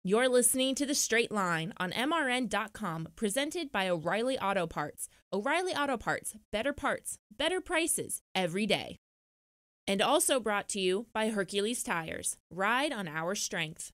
You're listening to The Straight Line on MRN.com, presented by O'Reilly Auto Parts. O'Reilly Auto Parts, better prices every day. And also brought to you by Hercules Tires. Ride on our strength.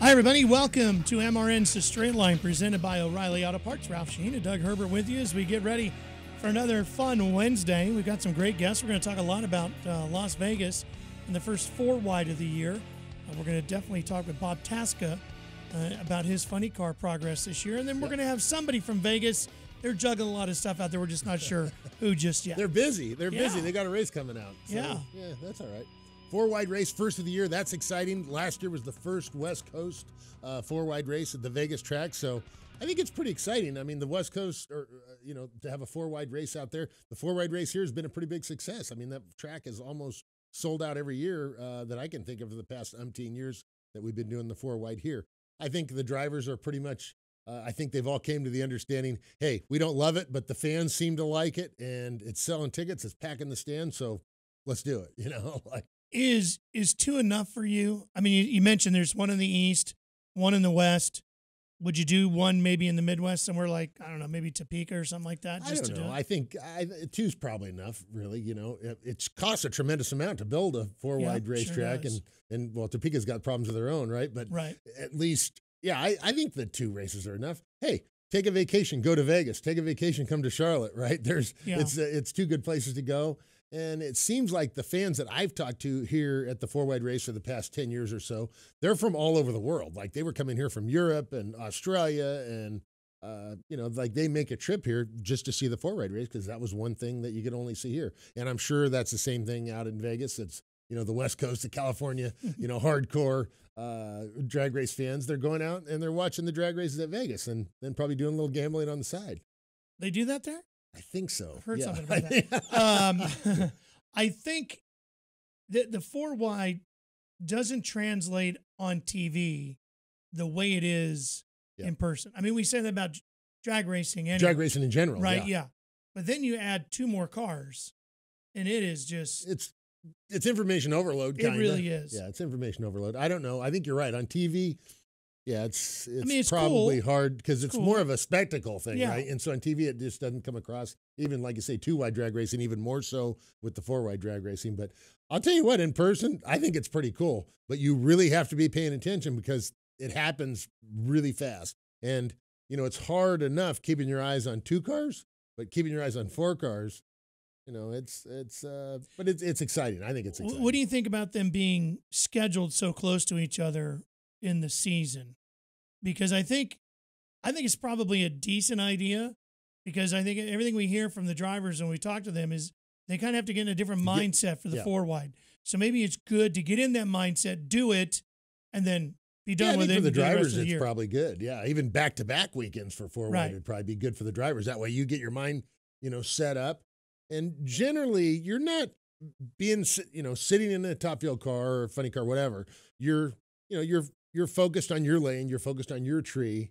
Hi, everybody. Welcome to MRN's The Straight Line, presented by O'Reilly Auto Parts. Ralph Sheen and Doug Herbert with you as we get ready for another fun Wednesday. We've got some great guests. We're going to talk a lot about Las Vegas and the first four wide of the year. We're going to definitely talk with Bob Tasca about his funny car progress this year. And then we're going to have somebody from Vegas. They're juggling a lot of stuff out there. We're just not sure who just yet. They're busy. They're busy. They got a race coming out. So, yeah, that's all right. Four-wide race, first of the year. That's exciting. Last year was the first West Coast four-wide race at the Vegas track, so I think it's pretty exciting. I mean, the West Coast, to have a four-wide race out there. The four-wide race here has been a pretty big success. I mean, that track is almost sold out every year that I can think of for the past umpteen years that we've been doing the four-wide here. I think the drivers are pretty much, I think they've all came to the understanding, hey, we don't love it, but the fans seem to like it, and it's selling tickets, it's packing the stand, so let's do it, Is two enough for you? I mean, you mentioned there's one in the East, one in the West. Would you do one maybe in the Midwest, somewhere like, I don't know, maybe Topeka or something like that? I don't know. I think two's probably enough, really. It costs a tremendous amount to build a four-wide racetrack, sure and Topeka's got problems of their own, right? But at least, I think the two races are enough. Hey, take a vacation, go to Vegas. Take a vacation, come to Charlotte, right? It's two good places to go. And it seems like the fans that I've talked to here at the four-wide race for the past 10 years or so, they're from all over the world. Like, they were coming here from Europe and Australia and, they make a trip here just to see the four-wide race because that was one thing that you could only see here. And I'm sure that's the same thing out in Vegas. It's, the West Coast of California, hardcore drag race fans. They're going out and they're watching the drag races at Vegas and then probably doing a little gambling on the side. They do that there? I think so. I've heard something about that. I think that the four wide doesn't translate on TV the way it is in person. I mean, we say that about drag racing anyway. Drag racing in general. Right, yeah. But then you add two more cars, and it is just... It's information overload, kind of. It really is. Yeah, it's information overload. I don't know. I think you're right. On TV... Yeah, it's cool. probably hard because it's more of a spectacle thing, yeah. right? And so on TV, it just doesn't come across, even like you say, two-wide drag racing, even more so with the four-wide drag racing. But I'll tell you what, in person, I think it's pretty cool. But you really have to be paying attention because it happens really fast. And, it's hard enough keeping your eyes on two cars, but keeping your eyes on four cars, it's exciting. I think it's exciting. What do you think about them being scheduled so close to each other in the season? Because I think it's probably a decent idea because I think everything we hear from the drivers when we talk to them is they kind of have to get in a different mindset for the four wide. So maybe it's good to get in that mindset, do it, and then be done with it. For the drivers, it's probably good. Yeah, even back-to-back weekends for four wide would probably be good for the drivers. That way you get your mind, set up. And generally, you're not being, sitting in a top field car or a funny car, whatever. You're focused on your lane, you're focused on your tree.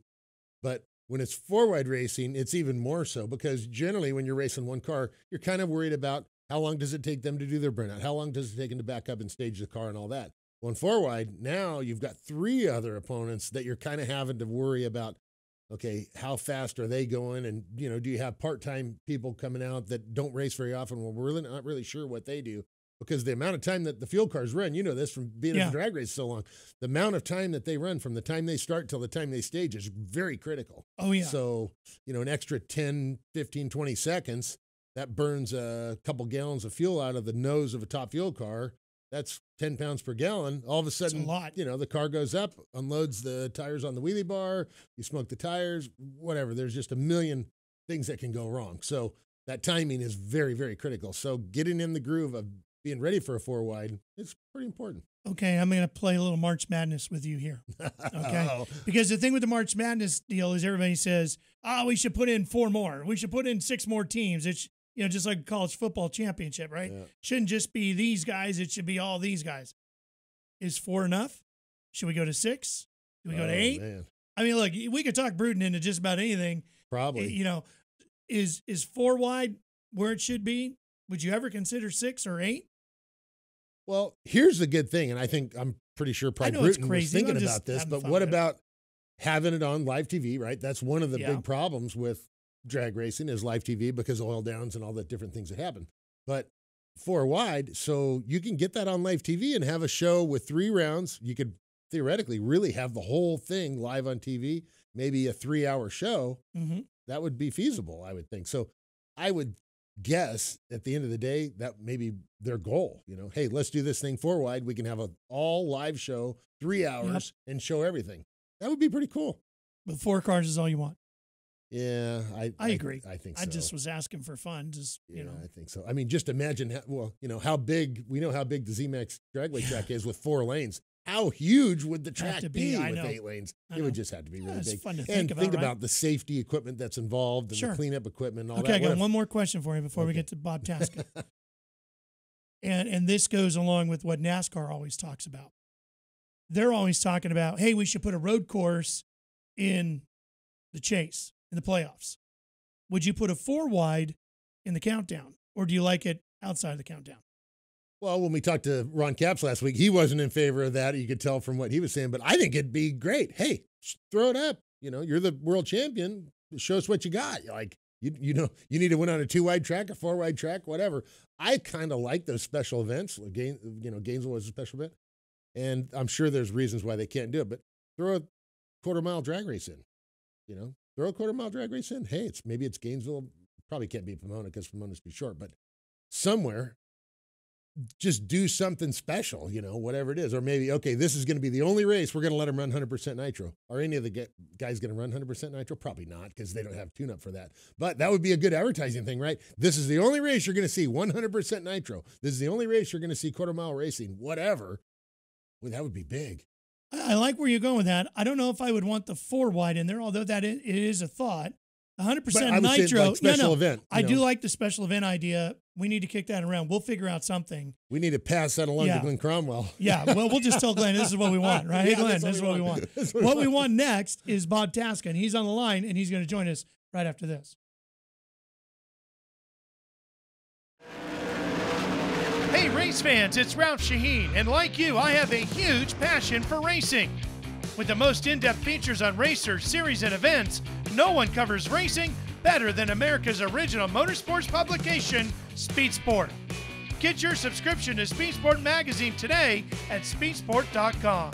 But when it's four-wide racing, it's even more so because generally when you're racing one car, you're kind of worried about how long does it take them to do their burnout? How long does it take them to back up and stage the car and all that? Well, in four-wide, now you've got three other opponents that you're kind of having to worry about, okay, how fast are they going? And, do you have part-time people coming out that don't race very often? Well, we're really not really sure what they do. Because the amount of time that the field cars run, this from being in the drag race so long, the amount of time that they run from the time they start till the time they stage is very critical. Oh, yeah. So, an extra 10, 15, 20 seconds, that burns a couple gallons of fuel out of the nose of a top fuel car. That's 10 pounds per gallon. All of a sudden, that's a lot. The car goes up, unloads the tires on the wheelie bar, you smoke the tires, whatever. There's just a million things that can go wrong. So that timing is very, very critical. So getting in the groove of being ready for a four-wide is pretty important. Okay, I'm going to play a little March Madness with you here. Okay, because the thing with the March Madness deal is everybody says, we should put in four more. We should put in six more teams. It's, just like a college football championship, right? Yeah. Shouldn't just be these guys. It should be all these guys. Is four enough? Should we go to six? Do we go to eight? Man. I mean, look, we could talk Bruton into just about anything. Probably. You know, is 4 wide where it should be? Would you ever consider 6 or 8? Well, here's the good thing, and I'm pretty sure probably Bruton was thinking about this, but what about having it on live TV, right? That's one of the big problems with drag racing is live TV because of oil downs and all the different things that happen. But 4 wide, so you can get that on live TV and have a show with 3 rounds. You could theoretically really have the whole thing live on TV, maybe a 3-hour show. Mm-hmm. That would be feasible, I would think. So I would guess at the end of the day that maybe their goal, you know, hey, let's do this thing 4 wide. We can have an all live show, 3 hours and show everything. That would be pretty cool. But 4 cars is all you want. Yeah, I agree. I think so. I just was asking for fun. Just, you know. I think so. I mean, just imagine, how big, we know how big the ZMAX Dragway track is with 4 lanes. How huge would the track be with 8 lanes? It would just have to be really big. It's fun to think about, about the safety equipment that's involved and the cleanup equipment and all that. Okay, I got one more question for you before we get to Bob Tasca. and this goes along with what NASCAR always talks about. They're always talking about, hey, we should put a road course in the chase, in the playoffs. Would you put a 4 wide in the countdown, or do you like it outside of the countdown? Well, when we talked to Ron Capps last week, he wasn't in favor of that. You could tell from what he was saying, but I think it'd be great. Hey, throw it up. You know, you're the world champion. Show us what you got. Like, you know, you need to win on a 2-wide track, a 4-wide track, whatever. I kind of like those special events. Gainesville was a special event, and I'm sure there's reasons why they can't do it, but throw a quarter-mile drag race in. You know, throw a quarter-mile drag race in. Hey, maybe it's Gainesville. Probably can't be Pomona because Pomona's too short, but somewhere, just do something special, you know, whatever it is. Or maybe, okay, this is going to be the only race we're going to let them run 100% nitro. Are any of the guys going to run 100% nitro? Probably not, because they don't have tune-up for that. But that would be a good advertising thing, right? This is the only race you're going to see 100% nitro. This is the only race you're going to see quarter-mile racing, whatever. Well, that would be big. I like where you're going with that. I don't know if I would want the 4 wide in there, although that it is a thought. 100% nitro. Like special event. I do like the special event idea. We need to kick that around. We'll figure out something. We need to pass that along to Glenn Cromwell. Yeah, well, we'll just tell Glenn this is what we want, right? Hey, Glenn, this is what we want. What we want next is Bob Tasca, and he's on the line, and he's going to join us right after this. Hey, race fans, it's Ralph Shaheen, and like you, I have a huge passion for racing. With the most in-depth features on racers, series, and events, no one covers racing better than America's original motorsports publication, Speed Sport. Get your subscription to Speed Sport magazine today at speedsport.com.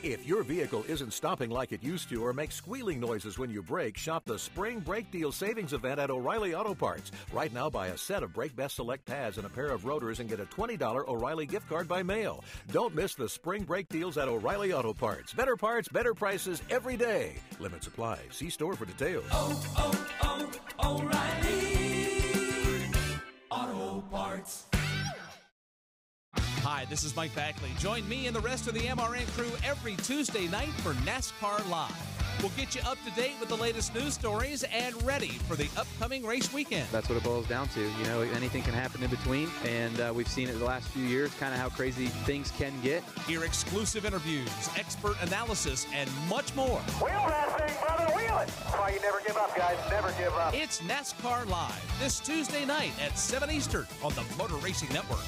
If your vehicle isn't stopping like it used to or makes squealing noises when you brake, shop the Spring Brake Deal Savings Event at O'Reilly Auto Parts. Right now, buy a set of Brake Best Select pads and a pair of rotors and get a $20 O'Reilly gift card by mail. Don't miss the Spring Brake Deals at O'Reilly Auto Parts. Better parts, better prices every day. Limit supply. See store for details. O'Reilly Auto Parts. Hi, this is Mike Backley. Join me and the rest of the MRN crew every Tuesday night for NASCAR Live. We'll get you up to date with the latest news stories and ready for the upcoming race weekend. That's what it boils down to. You know, anything can happen in between, and we've seen it the last few years, kind of how crazy things can get. Hear exclusive interviews, expert analysis, and much more. Wheel that thing, brother, wheel it! That's why you never give up, guys. Never give up. It's NASCAR Live this Tuesday night at 7 Eastern on the Motor Racing Network.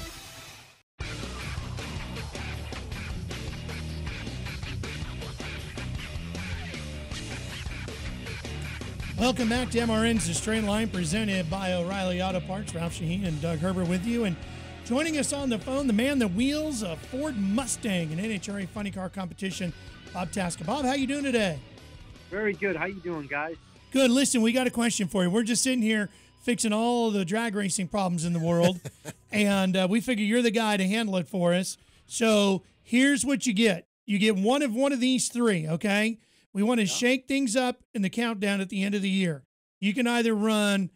Welcome back to MRN's The Straight Line, presented by O'Reilly Auto Parts. Ralph Shaheen and Doug Herbert with you. And joining us on the phone, the man that wheels a Ford Mustang in NHRA Funny Car Competition, Bob Tasca. Bob, how you doing today? Very good. How you doing, guys? Good. Listen, we got a question for you. We're just sitting here fixing all the drag racing problems in the world, and we figure you're the guy to handle it for us. So here's what you get. You get one of these 3, okay? We want to shake things up in the countdown at the end of the year. You can either run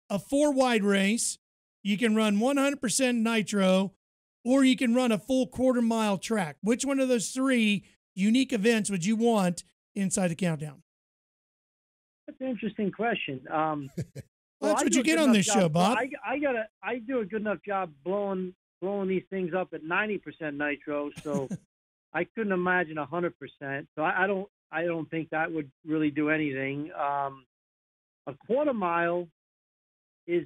a 4-wide race, you can run 100% nitro, or you can run a full quarter-mile track. Which one of those 3 unique events would you want inside the countdown? That's an interesting question. That's what you get on this show, Bob. I do a good enough job blowing these things up at 90% nitro, so I couldn't imagine 100%. So I don't think that would really do anything. A quarter mile is,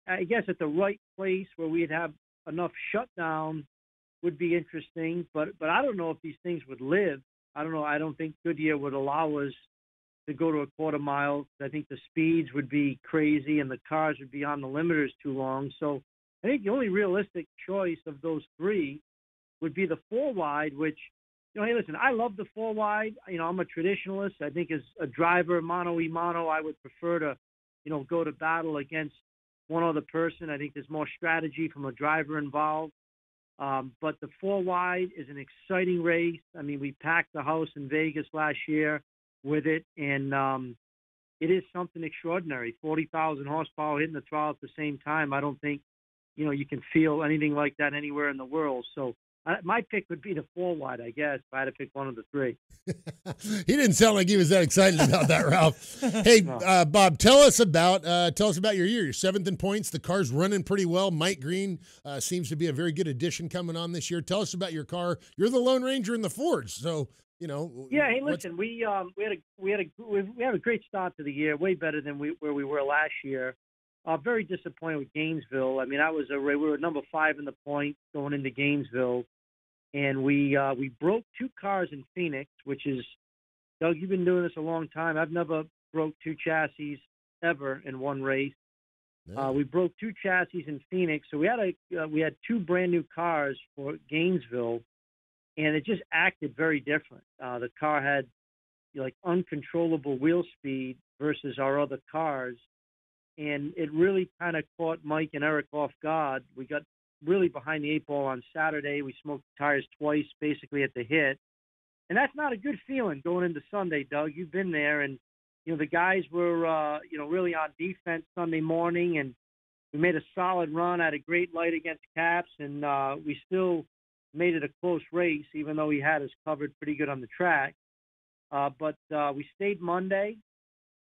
I guess, at the right place where we'd have enough shutdown would be interesting, but I don't know if these things would live. I don't know. I don't think Goodyear would allow us to go to a quarter mile. I think the speeds would be crazy and the cars would be on the limiters too long. So I think the only realistic choice of those three would be the 4-wide, which, hey, listen, I love the 4-wide. I'm a traditionalist. I think as a driver, mano-a-mano, I would prefer to, go to battle against one other person. I think there's more strategy from a driver involved. But the 4-wide is an exciting race. I mean, we packed the house in Vegas last year with it, and it is something extraordinary. 40,000 horsepower hitting the throttle at the same time. I don't think, you can feel anything like that anywhere in the world. So my pick would be the 4-wide, I guess, if I had to pick one of the three. He didn't sound like he was that excited about that, Ralph. Hey, Bob, tell us about your year. You're 7th in points. The car's running pretty well. Mike Green seems to be a very good addition coming on this year. Tell us about your car. You're the Lone Ranger in the Fords, so Yeah. Hey, listen, we had a great start to the year, way better than where we were last year. Very disappointed with Gainesville. I mean, we were number 5 in the points going into Gainesville. And we broke 2 cars in Phoenix, which is, Doug, you've been doing this a long time. I've never broke 2 chassis ever in one race. No. We broke 2 chassis in Phoenix, so we had 2 brand new cars for Gainesville, and it just acted very different. The car had uncontrollable wheel speed versus our other cars, and it really kind of caught Mike and Eric off guard. We got really behind the 8 ball on Saturday. We smoked the tires twice, basically at the hit. And that's not a good feeling going into Sunday, Doug. You've been there. And, the guys were, really on defense Sunday morning. And we made a solid run, had a great light against Caps. And we still made it a close race, even though he had us covered pretty good on the track. But we stayed Monday.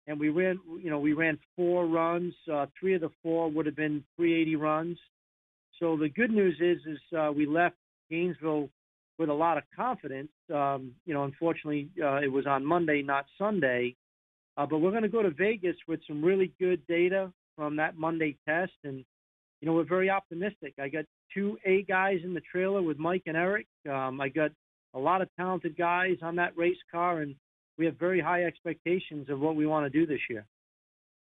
And we ran 4 runs. 3 of the 4 would have been 380 runs. So the good news is we left Gainesville with a lot of confidence. Unfortunately, it was on Monday, not Sunday. But we're going to go to Vegas with some really good data from that Monday test. And, we're very optimistic. I got 2 A guys in the trailer with Mike and Eric. I got a lot of talented guys on that race car, and we have very high expectations of what we want to do this year.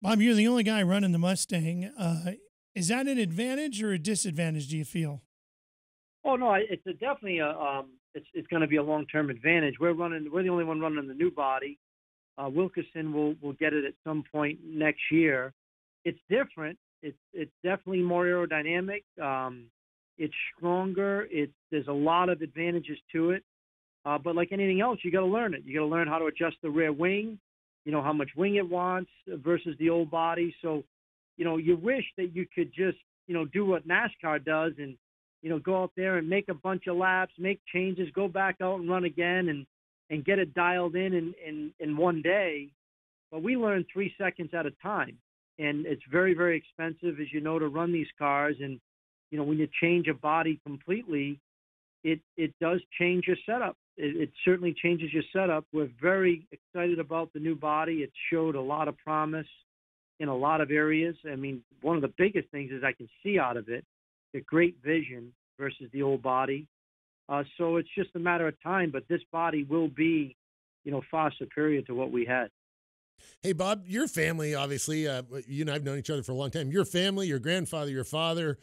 Bob, you're the only guy running the Mustang. Is that an advantage or a disadvantage, do you feel? Oh, no, it's definitely it's going to be a long-term advantage. We're the only one running the new body. Wilkerson will get it at some point next year. It's different. It's definitely more aerodynamic. It's stronger. There's a lot of advantages to it. But like anything else, you got to learn it. You got to learn how to adjust the rear wing, how much wing it wants versus the old body. So, you wish that you could just, do what NASCAR does and, go out there and make a bunch of laps, make changes, go back out and run again and get it dialed in one day. But we learn 3 seconds at a time. And it's very, very expensive, as you know, to run these cars. And, when you change a body completely, it does change your setup. It certainly changes your setup. We're very excited about the new body. It showed a lot of promise in a lot of areas. I mean, one of the biggest things is I can see out of it the great vision versus the old body. So it's just a matter of time, but this body will be, far superior to what we had. Hey, Bob, your family, obviously, you and I have known each other for a long time. Your family, your grandfather, your father,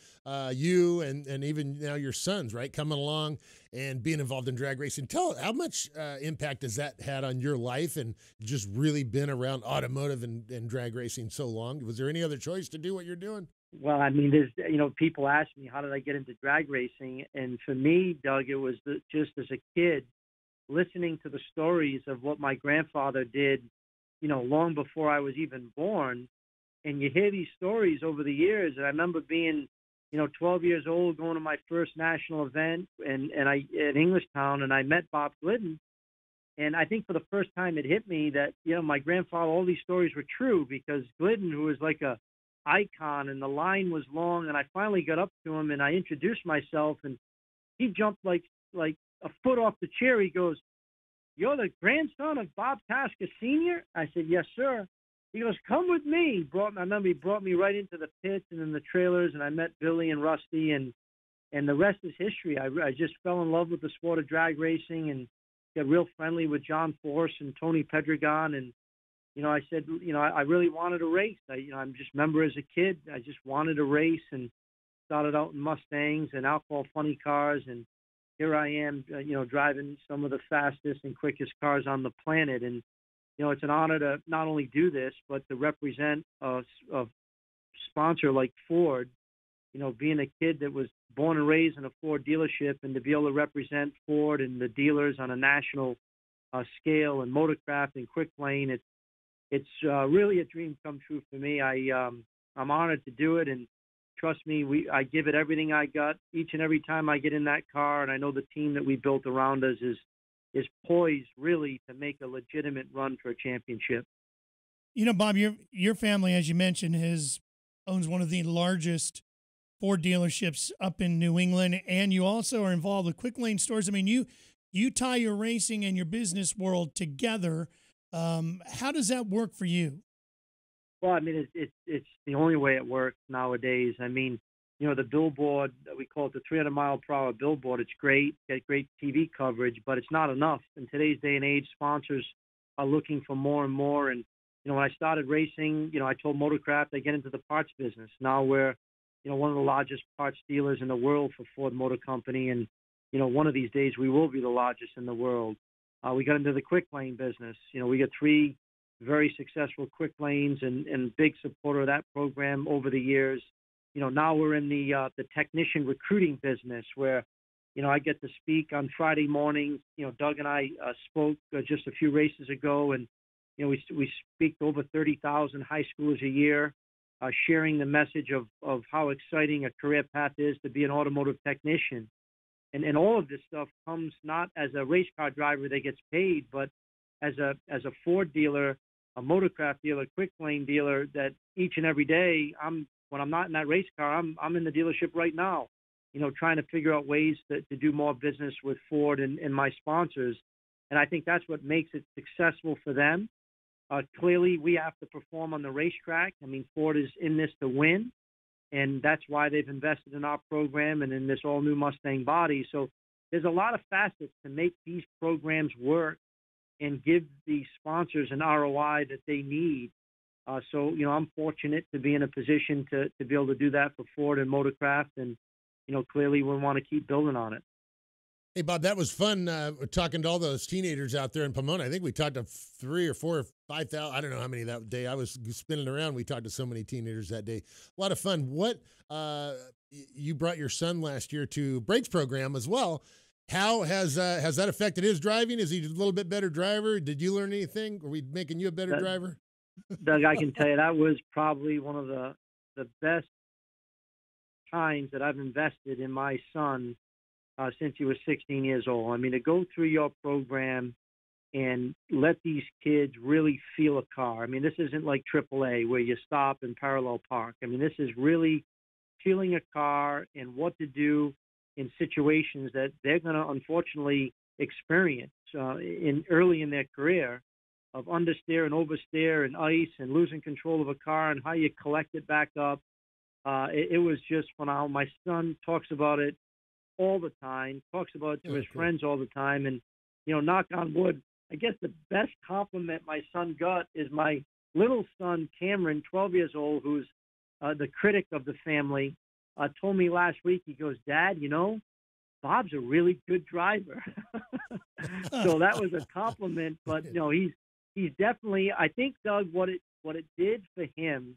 you, and even now your sons, right, coming along and being involved in drag racing. Tell how much impact has that had on your life and just really been around automotive and drag racing so long? Was there any other choice to do what you're doing? Well, I mean, there's, people ask me, how did I get into drag racing? And for me, Doug, it was just as a kid, listening to the stories of what my grandfather did, long before I was even born. And you hear these stories over the years. And I remember being, 12 years old, going to my first national event and I at Englishtown, and I met Bob Glidden. And I think for the first time it hit me that, my grandfather, all these stories were true, because Glidden, who was like a icon, and the line was long, and I finally got up to him and I introduced myself, and he jumped like a foot off the chair. He goes, "You're the grandson of Bob Tasca Sr.?" I said, "Yes, sir." He goes, "Come with me." I remember he brought me right into the pits and in the trailers, and I met Billy and Rusty, and the rest is history. I just fell in love with the sport of drag racing and got real friendly with John Force and Tony Pedregon. And, I said, I really wanted to race. I just remember as a kid, I just wanted to race, and started out in Mustangs and alcohol funny cars. And here I am, driving some of the fastest and quickest cars on the planet. And, it's an honor to not only do this, but to represent a sponsor like Ford. Being a kid that was born and raised in a Ford dealership, and to be able to represent Ford and the dealers on a national scale, and Motorcraft and Quick Lane, it's really a dream come true for me. I'm honored to do it, and trust me, I give it everything I got each and every time I get in that car, and I know the team that we built around us is poised really to make a legitimate run for a championship. Bob, your family, as you mentioned, owns one of the largest Ford dealerships up in New England, and you also are involved with Quick Lane stores. I mean, you tie your racing and your business world together. How does that work for you? Well, I mean, it's the only way it works nowadays. I mean, the billboard, we call it the 300-mile-per-hour billboard. It's great, get great TV coverage, but it's not enough. In today's day and age, sponsors are looking for more and more. And, when I started racing, I told Motorcraft I get into the parts business. Now we're, one of the largest parts dealers in the world for Ford Motor Company. And, one of these days we will be the largest in the world. We got into the Quick Lane business. We got 3 very successful Quick Lanes, and big supporter of that program over the years. Now we're in the technician recruiting business, where, I get to speak on Friday mornings. Doug and I spoke just a few races ago, and, we speak to over 30,000 high schoolers a year, sharing the message of how exciting a career path is to be an automotive technician. And all of this stuff comes not as a race car driver that gets paid, but as a Ford dealer, a Motorcraft dealer, Quick Lane dealer, that each and every day when I'm not in that race car, I'm in the dealership right now, trying to figure out ways to do more business with Ford and my sponsors. And I think that's what makes it successful for them. Clearly, we have to perform on the racetrack. I mean, Ford is in this to win, and that's why they've invested in our program and in this all-new Mustang body. So there's a lot of facets to make these programs work and give the sponsors an ROI that they need. So, I'm fortunate to be in a position to be able to do that for Ford and Motorcraft, and, clearly we want to keep building on it. Hey, Bob, that was fun talking to all those teenagers out there in Pomona. I think we talked to 3 or 4 or 5,000. I don't know how many that day. I was spinning around. We talked to so many teenagers that day. A lot of fun. What you brought your son last year to Brakes program as well. How has that affected his driving? Is he a little bit better driver? Did you learn anything? Are we making you a better driver? Doug, I can tell you that was probably one of the best times that I've invested in my son since he was 16 years old. I mean, to go through your program and let these kids really feel a car. I mean, this isn't like AAA where you stop and parallel park. I mean, this is really feeling a car and what to do in situations that they're going to unfortunately experience early in their career, of understeer and oversteer and ice and losing control of a car and how you collect it back up. It was just phenomenal. My son talks about it all the time, talks about it to his friends all the time. And, knock on wood, I guess the best compliment my son got is my little son, Cameron, 12 years old, who's the critic of the family, told me last week, he goes, "Dad, Bob's a really good driver." So that was a compliment. But, he's definitely, I think, Doug, what it did for him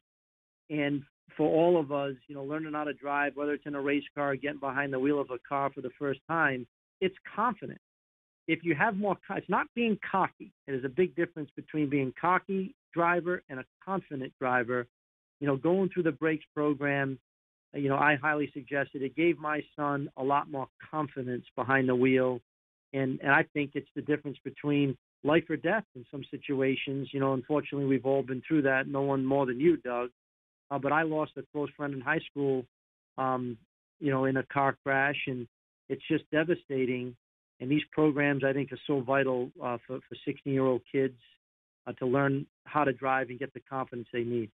and for all of us, learning how to drive, whether it's in a race car or getting behind the wheel of a car for the first time, it's confidence. If you have more, it's not being cocky. There's a big difference between being cocky driver and a confident driver. Going through the Brakes program, I highly suggest it. It gave my son a lot more confidence behind the wheel. And I think it's the difference between life or death in some situations. You know, unfortunately, we've all been through that. No one more than you, Doug. But I lost a close friend in high school, you know, in a car crash, and it's just devastating. And these programs, I think, are so vital for 16-year-old kids to learn how to drive and get the confidence they need.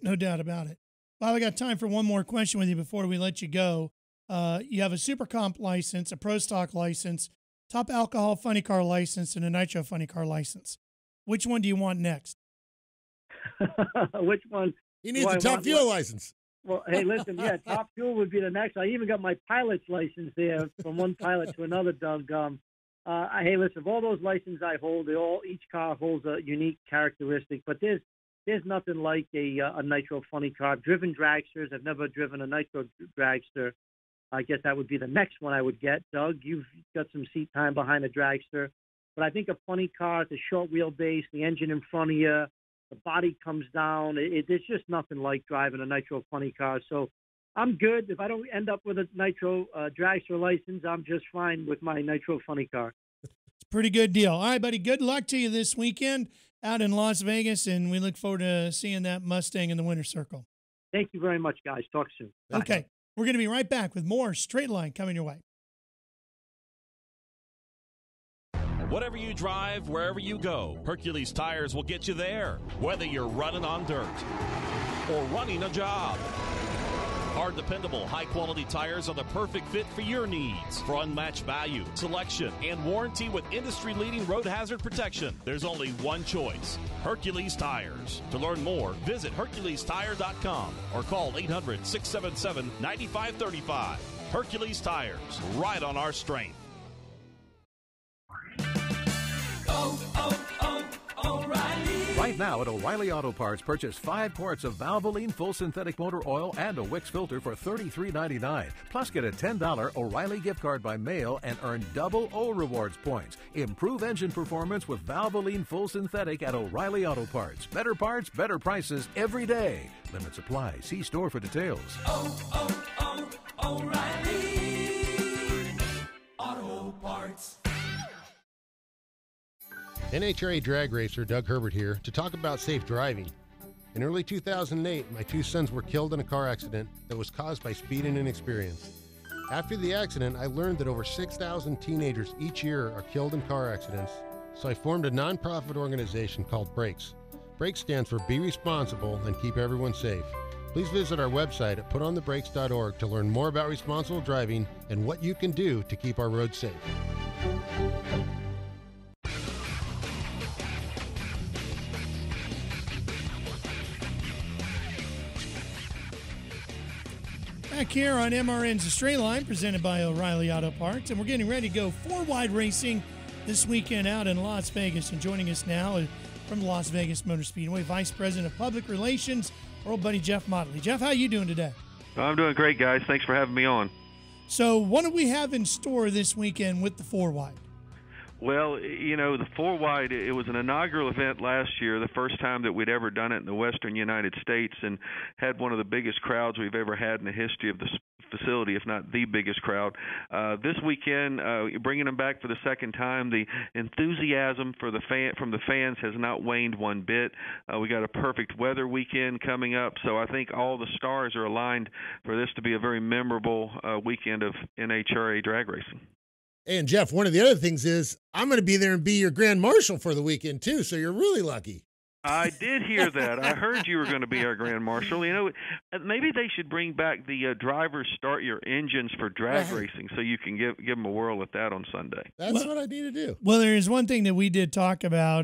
No doubt about it. Bob, I got time for one more question with you before we let you go. You have a Super Comp license, a Pro Stock license, Top Alcohol Funny Car license, and a Nitro Funny Car license. Which one do you want next? Which one? He needs a Top Fuel license. Well, hey, listen, yeah, Top Fuel would be the next. I even got my pilot's license there from one pilot to another, Doug. Hey, listen, of all those licenses I hold, each car holds a unique characteristic, but there's nothing like a Nitro Funny Car. I've driven dragsters. I've never driven a Nitro dragster. I guess that would be the next one I would get. Doug, you've got some seat time behind a dragster. But I think a funny car, it's a short wheelbase, the engine in front of you, the body comes down. It's just nothing like driving a Nitro Funny Car. So I'm good. If I don't end up with a Nitro dragster license, I'm just fine with my Nitro Funny Car. It's a pretty good deal. All right, buddy, good luck to you this weekend out in Las Vegas, and we look forward to seeing that Mustang in the winner's circle. Thank you very much, guys. Talk soon. Bye. Okay, we're going to be right back with more Straight Line coming your way. Whatever you drive, wherever you go, Hercules Tires will get you there. Whether you're running on dirt or running a job, our dependable, high-quality tires are the perfect fit for your needs. For unmatched value, selection, and warranty with industry-leading road hazard protection, there's only one choice: Hercules Tires. To learn more, visit HerculesTire.com or call 800-677-9535. Hercules Tires, right on our strength. Right now at O'Reilly Auto Parts, purchase 5 quarts of Valvoline full synthetic motor oil and a Wix filter for $33.99. Plus, get a $10 O'Reilly gift card by mail and earn double O Rewards points. Improve engine performance with Valvoline full synthetic at O'Reilly Auto Parts. Better parts, better prices every day. Limits apply. See store for details. O'Reilly Auto Parts. NHRA drag racer Doug Herbert here to talk about safe driving. In early 2008, my 2 sons were killed in a car accident that was caused by speed and inexperience. After the accident, I learned that over 6,000 teenagers each year are killed in car accidents, so I formed a nonprofit organization called Brakes. Brakes stands for Be Responsible and Keep Everyone Safe. Please visit our website at putonthebrakes.org to learn more about responsible driving and what you can do to keep our roads safe. Back here on MRN's The Straight Line, presented by O'Reilly Auto Parts, and we're getting ready to go 4-wide racing this weekend out in Las Vegas. And joining us now from the Las Vegas Motor Speedway, Vice President of Public Relations, our old buddy Jeff Motley. Jeff, how you doing today? I'm doing great, guys. Thanks for having me on. So what do we have in store this weekend with the 4-wide? Well, you know, the 4-wide, it was an inaugural event last year, the first time that we'd ever done it in the western United States, and had one of the biggest crowds we've ever had in the history of the facility, if not the biggest crowd. This weekend, bringing them back for the second time, the enthusiasm from the fans has not waned one bit. We got a perfect weather weekend coming up, so I think all the stars are aligned for this to be a very memorable weekend of NHRA drag racing. And Jeff, one of the other things is I'm going to be there and be your Grand Marshal for the weekend too, so you're really lucky. I did hear that. I heard you were going to be our Grand Marshal. You know, maybe they should bring back the drivers start your engines for drag racing, so you can give them a whirl at that on Sunday. That's what I need to do. Well, there is one thing that we did talk about.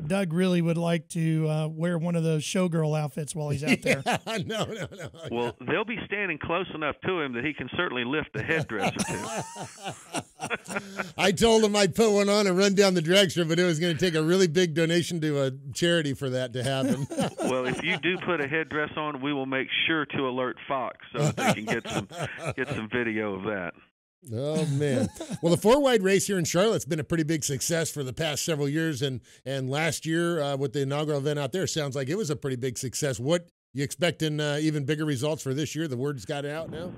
Doug really would like to wear one of those showgirl outfits while he's out there. No. Well, they'll be standing close enough to him that he can certainly lift the headdress or two. I told him I'd put one on and run down the drag strip, but it was going to take a really big donation to a charity for that to happen. Well, if you do put a headdress on, we will make sure to alert Fox so that they can get some video of that. Oh, man. Well, the 4-wide race here in Charlotte's been a pretty big success for the past several years, and last year with the inaugural event out there, sounds like it was a pretty big success. What you expecting even bigger results for this year? The word's got out now?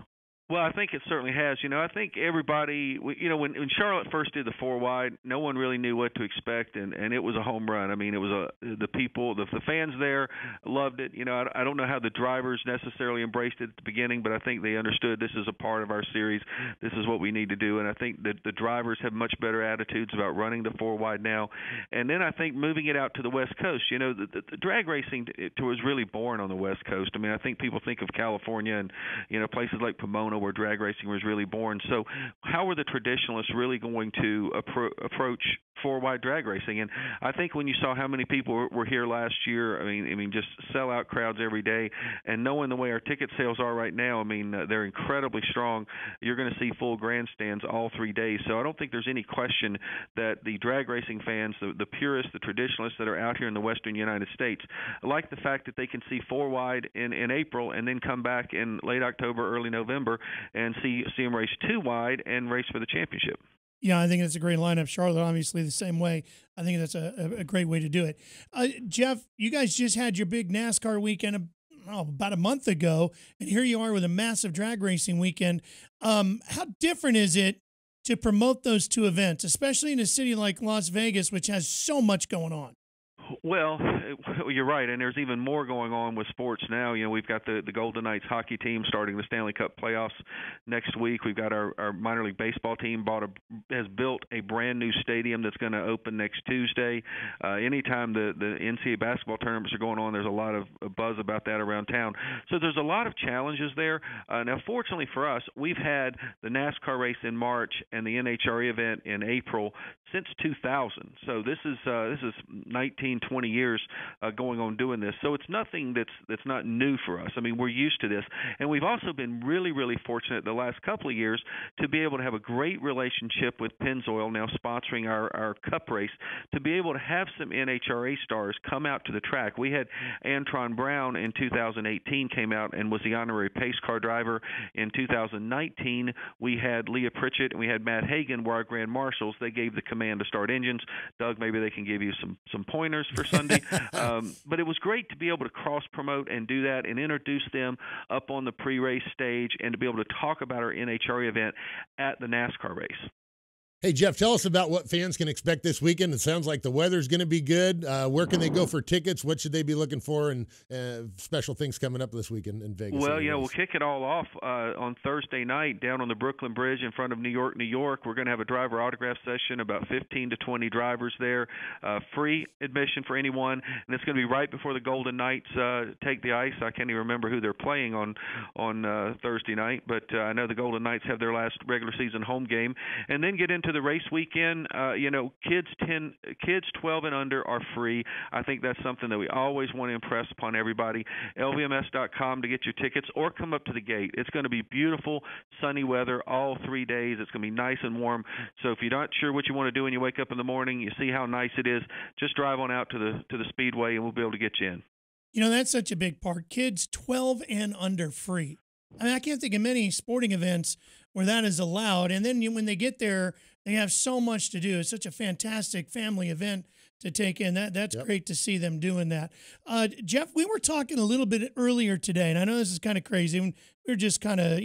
Well, I think it certainly has. I think everybody, when Charlotte first did the 4-wide, no one really knew what to expect, and it was a home run. I mean, it was the people, the fans there loved it. I don't know how the drivers necessarily embraced it at the beginning, but I think they understood this is a part of our series. This is what we need to do, and I think that the drivers have much better attitudes about running the 4-wide now. And then I think moving it out to the West Coast, the drag racing was really born on the West Coast. I mean, I think people think of California and, places like Pomona where drag racing was really born. So how are the traditionalists really going to approach 4-wide drag racing? And I think when you saw how many people were here last year, I mean, just sellout crowds every day, and knowing the way our ticket sales are right now, I mean, they're incredibly strong. You're going to see full grandstands all 3 days. So I don't think there's any question that the drag racing fans, the purists, the traditionalists that are out here in the western United States, like the fact that they can see 4-wide in April and then come back in late October, early November, and see them race 2-wide and race for the championship. Yeah, I think that's a great lineup. Charlotte, obviously, the same way. I think that's a great way to do it. Jeff, you guys just had your big NASCAR weekend about a month ago, and here you are with a massive drag racing weekend. How different is it to promote those two events, especially in a city like Las Vegas, which has so much going on? Well, you're right, and there's even more going on with sports now. We've got the Golden Knights hockey team starting the Stanley Cup playoffs next week. We've got our minor league baseball team has built a brand new stadium that's going to open next Tuesday. Anytime the NCAA basketball tournaments are going on, there's a lot of buzz about that around town. So there's a lot of challenges there. Now, fortunately for us, we've had the NASCAR race in March and the NHRA event in April since 2000. So this is 19, 20 years going on doing this. So it's nothing that's not new for us. I mean, we're used to this. And we've also been really, really fortunate the last couple of years to be able to have a great relationship with Pennzoil, now sponsoring our Cup race, to be able to have some NHRA stars come out to the track. We had Antron Brown in 2018 came out and was the honorary pace car driver. In 2019, we had Leah Pritchett and we had Matt Hagan were our grand marshals. They gave the command to start engines. Doug, maybe they can give you some pointers for Sunday. But it was great to be able to cross-promote and do that and introduce them up on the pre-race stage and to be able to talk about our NHRA event at the NASCAR race. Hey, Jeff, tell us about what fans can expect this weekend. It sounds like the weather's going to be good. Where can they go for tickets? What should they be looking for? And special things coming up this weekend in Vegas. Well, we'll kick it all off on Thursday night down on the Brooklyn Bridge in front of New York, New York. We're going to have a driver autograph session, about 15 to 20 drivers there. Free admission for anyone. And it's going to be right before the Golden Knights take the ice. I can't even remember who they're playing on Thursday night, but I know the Golden Knights have their last regular season home game. And then get into the race weekend. Kids 12 and under are free. I think that's something that we always want to impress upon everybody. LVMS.com to get your tickets, or come up to the gate. It's going to be beautiful, sunny weather all 3 days. It's going to be nice and warm. So if you're not sure what you want to do when you wake up in the morning, you see how nice it is, just drive on out to the Speedway and we'll be able to get you in. That's such a big part. Kids 12 and under free. I mean, I can't think of many sporting events where that is allowed. And then when they get there, they have so much to do. It's such a fantastic family event to take in. That's great to see them doing that. Jeff, we were talking a little bit earlier today, and I know this is kind of crazy. We were just kind of,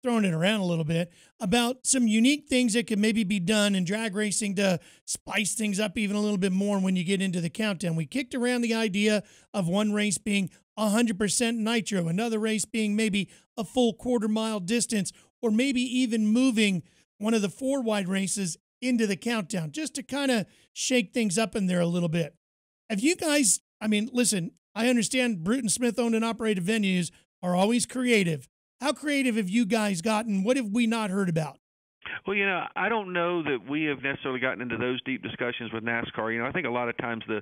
throwing it around a little bit about some unique things that could maybe be done in drag racing to spice things up even a little bit more when you get into the countdown. We kicked around the idea of one race being 100% nitro, another race being maybe a full quarter-mile distance, or maybe even moving one of the 4-wide races into the countdown, just to kind of shake things up in there a little bit. Have you guys, listen, I understand Bruton Smith owned and operated venues are always creative. How creative have you guys gotten? What have we not heard about? Well, I don't know that we have necessarily gotten into those deep discussions with NASCAR. I think a lot of times the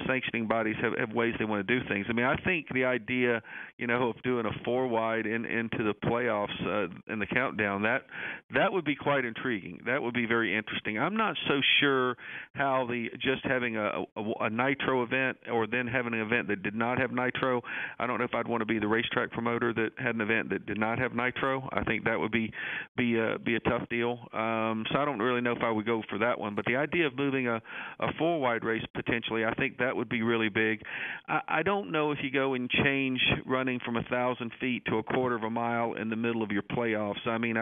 sanctioning bodies have ways they want to do things. I think the idea, of doing a 4-wide into the playoffs in the countdown, that would be quite intriguing. That would be very interesting. I'm not so sure how just having a nitro event or then having an event that did not have nitro. I don't know if I'd want to be the racetrack promoter that had an event that did not have nitro. I think that would be a tough deal. deal. So I don't really know if I would go for that one. But the idea of moving a four-wide race potentially, I think that would be really big. I don't know if you go and change running from 1,000 feet to a quarter of a mile in the middle of your playoffs. I mean,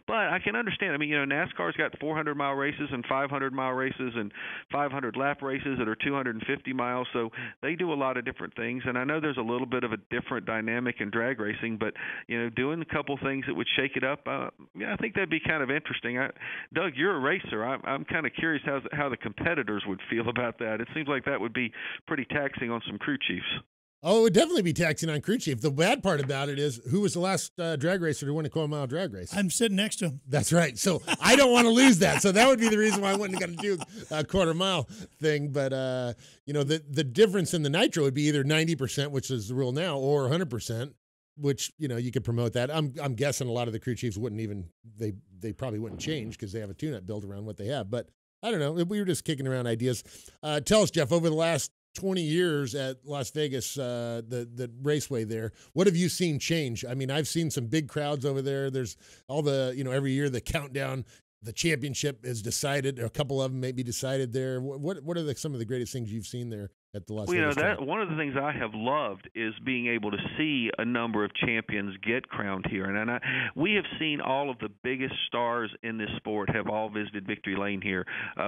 but I can understand. I mean, NASCAR's got 400-mile races and 500-mile races and 500-lap races that are 250 miles. So they do a lot of different things. And I know there's a little bit of a different dynamic in drag racing, but, doing a couple things that would shake it up, I think that'd be kind of interesting. Doug, you're a racer. I'm kind of curious how the competitors would feel about that. It seems like that would be pretty taxing on some crew chiefs. Oh, it would definitely be taxing on crew chief. The bad part about it is, who was the last drag racer to win a quarter-mile drag race? I'm sitting next to him. That's right. So I don't want to lose that. So that would be the reason why I wouldn't have got to do a quarter-mile thing. But, the difference in the nitro would be either 90%, which is the rule now, or 100%, which, you could promote that. I'm guessing a lot of the crew chiefs wouldn't even – they probably wouldn't change because they have a tune-up built around what they have. But I don't know. We were just kicking around ideas. Tell us, Jeff, over the last 20 years at Las Vegas, the raceway there, what have you seen change? I mean, I've seen some big crowds over there. There's all the, every year the countdown, the championship is decided, or a couple of them may be decided there. What are some of the greatest things you've seen there at the Las Vegas track? One of the things I have loved is being able to see a number of champions get crowned here. And we have seen all of the biggest stars in this sport have all visited Victory Lane here.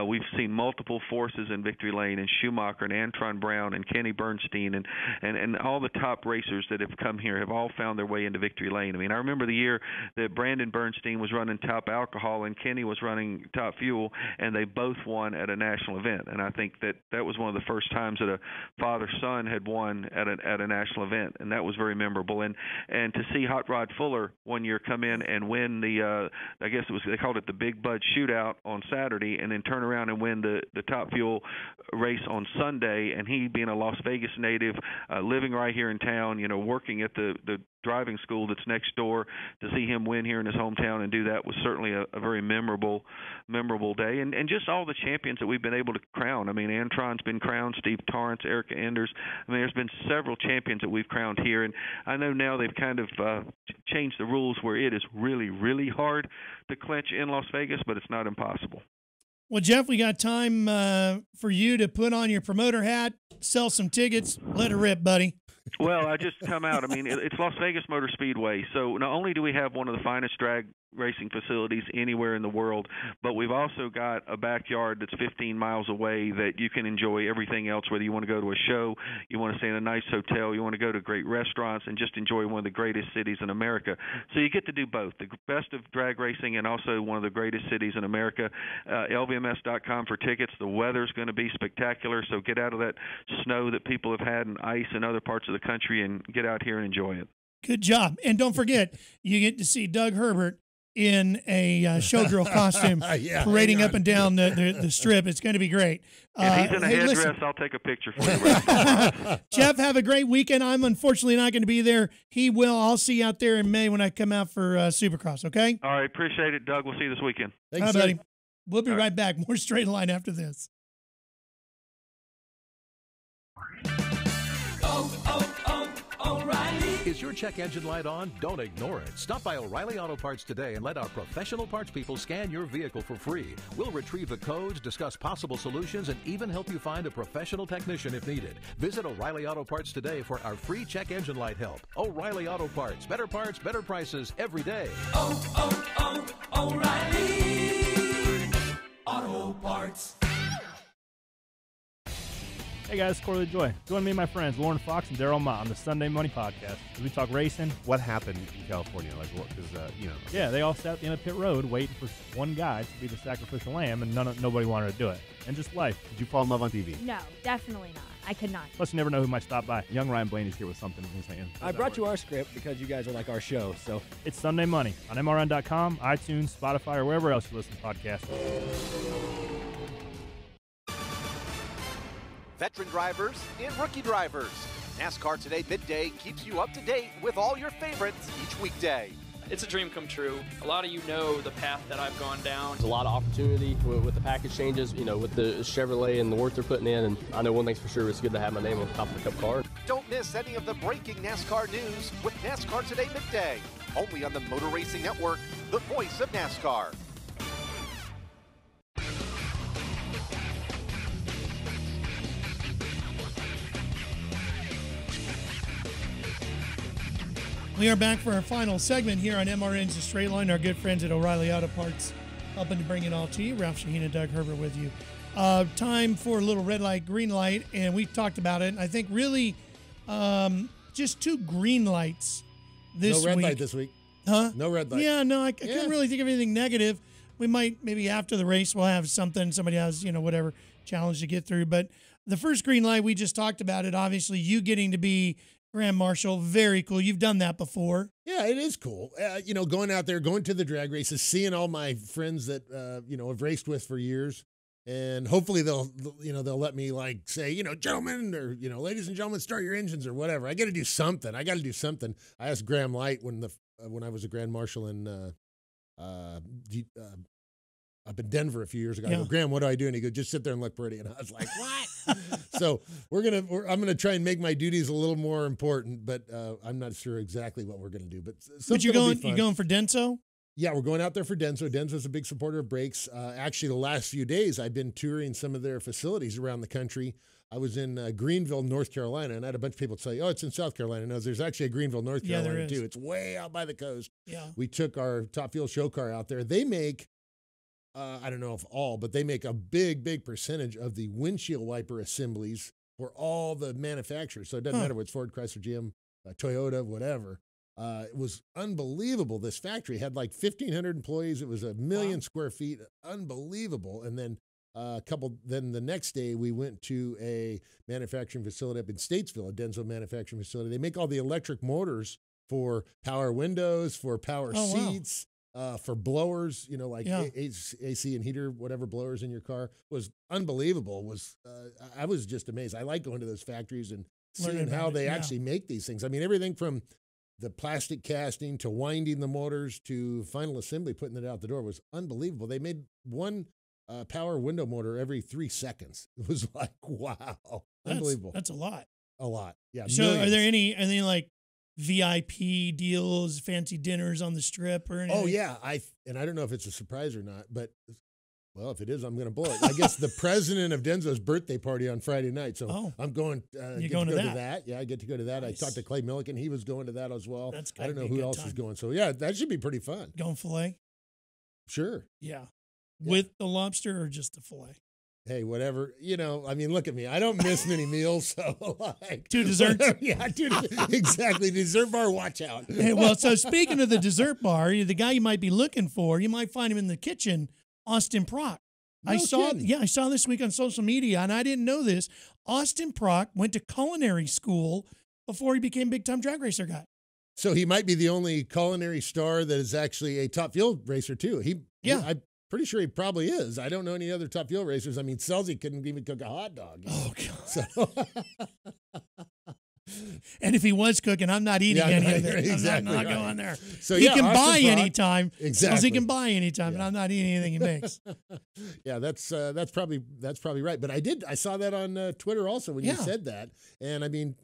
We've seen multiple forces in Victory Lane, and Schumacher and Antron Brown and Kenny Bernstein and all the top racers that have come here have all found their way into Victory Lane. I mean, I remember the year that Brandon Bernstein was running Top Alcohol and Kenny was running Top Fuel, and they both won at a national event. And I think that was one of the first times that a father-son had won at a national event, and that was very memorable. And to see Hot Rod Fuller one year come in and win I guess they called it the Big Bud Shootout on Saturday, and then turn around and win the Top Fuel race on Sunday, and he being a Las Vegas native, living right here in town, working at the driving school that's next door, to see him win here in his hometown and do that was certainly a very memorable day. And just all the champions that we've been able to crown. I mean, Antron's been crowned, Steve Torrance, Erica Enders. I mean, there's been several champions that we've crowned here, and I know now they've kind of changed the rules where it is really, really hard to clinch in Las Vegas, but it's not impossible. Well, Jeff, we got time for you to put on your promoter hat, sell some tickets, let it rip, buddy. Well, I just come out. I mean, it's Las Vegas Motor Speedway. So not only do we have one of the finest drag racing facilities anywhere in the world, but we've also got a backyard that's 15 miles away that you can enjoy everything else, whether you want to go to a show, you want to stay in a nice hotel, you want to go to great restaurants, and just enjoy one of the greatest cities in America. So you get to do both, the best of drag racing and also one of the greatest cities in America. LVMS.com for tickets. The weather's going to be spectacular, so get out of that snow that people have had and ice in other parts of the country and get out here and enjoy it. Good job. And don't forget, you get to see Doug Herbert in a showgirl costume, parading up and down the strip. It's going to be great. If he's in a headdress, I'll take a picture for you. Jeff, have a great weekend. I'm unfortunately not going to be there. He will. I'll see you out there in May when I come out for Supercross, okay? All right, appreciate it, Doug. We'll see you this weekend. Thanks, buddy. We'll be right back. More Straight Line after this. O'Reilly. Is your check engine light on? Don't ignore it. Stop by O'Reilly Auto Parts today and let our professional parts people scan your vehicle for free. We'll retrieve the codes, discuss possible solutions, and even help you find a professional technician if needed. Visit O'Reilly Auto Parts today for our free check engine light help. O'Reilly Auto Parts. Better parts, better prices every day. O'Reilly Auto Parts. Hey guys, it's Corley Joy. Join me and my friends Lauren Fox and Daryl Mott on the Sunday Money Podcast as we talk racing. What happened in California? Like, what? Because Yeah, they all sat at the end of pit road waiting for one guy to be the sacrificial lamb, and nobody wanted to do it. And just life. Did you fall in love on TV? No, definitely not. I could not. Plus, you never know who might stop by. Young Ryan Blaney's here with something he's saying. I brought you our script because you guys are like our show. So it's Sunday Money on MRN.com, iTunes, Spotify, or wherever else you listen to podcasts. Veteran drivers and rookie drivers. NASCAR Today Midday keeps you up to date with all your favorites each weekday. It's a dream come true. A lot of you know the path that I've gone down. There's a lot of opportunity with the package changes, with the Chevrolet and the work they're putting in. And I know one thing's for sure, it's good to have my name on top of the Cup car. Don't miss any of the breaking NASCAR news with NASCAR Today Midday. Only on the Motor Racing Network, the voice of NASCAR. We are back for our final segment here on MRN's The Straight Line. Our good friends at O'Reilly Auto Parts helping to bring it all to you. Ralph Shaheen and Doug Herbert with you. Time for a little red light, green light, and we talked about it. And I think really just 2 green lights this week. No red light this week. Huh? No red light. Yeah, no, I couldn't really think of anything negative. We might, maybe after the race, we'll have something. Somebody has, whatever challenge to get through. But the first green light, we just talked about it. Obviously, you getting to be Grand Marshal, very cool. You've done that before. Yeah, it is cool. Going out there, going to the drag races, seeing all my friends that have raced with for years, and hopefully they'll let me say, gentlemen, or ladies and gentlemen, start your engines or whatever. I got to do something. I asked Graham Light when I was a Grand Marshal in up in Denver a few years ago. I go, Graham, what do I do? And he goes, just sit there and look pretty. And I was like, what? So I'm gonna try and make my duties a little more important, but I'm not sure exactly what we're gonna do. But you're going for Denso? Yeah, we're going out there for Denso. Denso's a big supporter of brakes. Actually, the last few days, I've been touring some of their facilities around the country. I was in Greenville, North Carolina, and I had a bunch of people say, oh, it's in South Carolina. No, there's actually a Greenville, North Carolina, too. It's way out by the coast. Yeah. We took our Top Fuel show car out there. They make, I don't know if all, but they make a big percentage of the windshield wiper assemblies for all the manufacturers. So it doesn't matter whether it's Ford, Chrysler, GM, Toyota, whatever. It was unbelievable. This factory had like 1,500 employees. It was 1 million square feet. Unbelievable. And then then the next day we went to a manufacturing facility up in Statesville, a Denso manufacturing facility. They make all the electric motors for power windows, for power seats, for blowers, AC and heater, whatever blowers in your car. It was unbelievable. I was just amazed. I like going to those factories and seeing how they actually make these things. I mean, everything from the plastic casting to winding the motors to final assembly, putting it out the door was unbelievable. They made one power window motor every 3 seconds. It was like, wow, unbelievable. That's a lot. A lot, yeah. So millions. Are there any like VIP deals, fancy dinners on the strip or anything? Oh, yeah. I don't know if it's a surprise or not, but, well, if it is, I'm going to blow it. I guess the president of Denso's birthday party on Friday night, so I'm going You're going to that? Yeah, I get to go to that. Nice. I talked to Clay Milliken. He was going to that as well. I don't know who else is going. So, yeah, that should be pretty fun. Going filet? Sure. Yeah. With the lobster or just the filet? Hey, whatever. Look at me. I don't miss many meals, so like 2 desserts. Yeah, exactly. Dessert bar, watch out. Hey, well, so speaking of the dessert bar, the guy you might be looking for, you might find him in the kitchen, Austin Prock. I saw this week on social media, and I didn't know this. Austin Prock went to culinary school before he became big-time drag racer guy. So he might be the only culinary star that is actually a Top Fuel racer, too. I'm pretty sure he probably is. I don't know any other Top Fuel racers. I mean, Selzy couldn't even cook a hot dog. Oh, God. So. And if he was cooking, I'm not eating any of it. Exactly, I'm not going there. So he can buy anytime. Exactly. He can buy anytime, and I'm not eating anything he makes. Yeah, that's probably right. But I saw that on Twitter also when you said that, and I mean,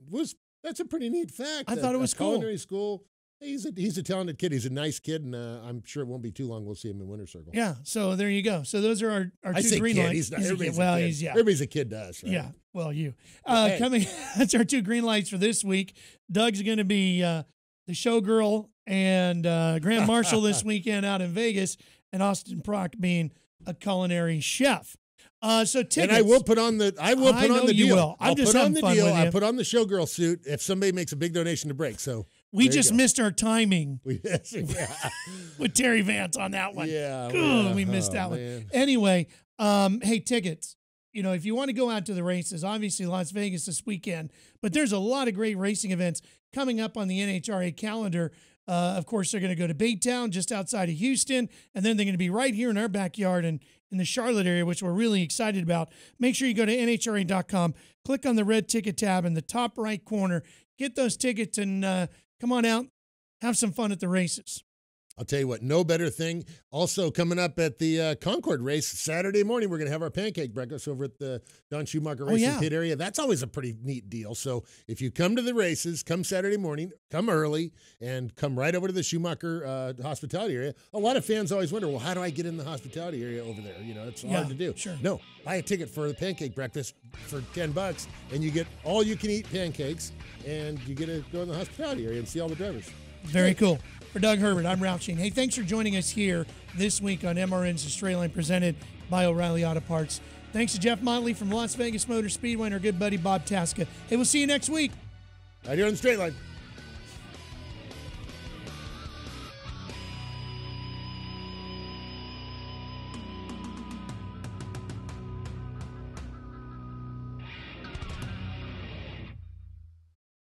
that's a pretty neat fact. I thought it was cool. Culinary school. He's a talented kid. He's a nice kid, and I'm sure it won't be too long we'll see him in Winter Circle. Yeah, so there you go. So those are our 2 green lights. He's not, everybody's a kid to us, right? Yeah, well, you. That's our 2 green lights for this week. Doug's going to be the showgirl and Grand Marshal this weekend out in Vegas, and Austin Prock being a culinary chef. So tickets. And I will put on the deal. Will. I'll put on the deal. I put on the showgirl suit if somebody makes a big donation to break. So we just missed our timing with Terry Vance on that one. Yeah, we missed that one. Anyway, hey, tickets. If you want to go out to the races, obviously Las Vegas this weekend, but there's a lot of great racing events coming up on the NHRA calendar. Of course, they're going to go to Baytown, just outside of Houston, and then they're going to be right here in our backyard and in the Charlotte area, which we're really excited about. Make sure you go to NHRA.com, click on the red ticket tab in the top right corner, get those tickets, and come on out, have some fun at the races. I'll tell you what, no better thing. Also coming up at the Concord race Saturday morning, we're going to have our pancake breakfast over at the Don Schumacher Racing Pit area. That's always a pretty neat deal. So if you come to the races, come Saturday morning, come early, and come right over to the Schumacher hospitality area. A lot of fans always wonder, well, how do I get in the hospitality area over there? It's hard to do. Sure. No, buy a ticket for the pancake breakfast for $10, and you get all you can eat pancakes. and you get to go in the hospitality area and see all the drivers. Very cool. For Doug Herbert, I'm Ralph Sheen. Hey, thanks for joining us here this week on MRN's The Straight Line, presented by O'Reilly Auto Parts. Thanks to Jeff Motley from Las Vegas Motor Speedway and our good buddy Bob Tasca. Hey, we'll see you next week. Right here on The Straight Line.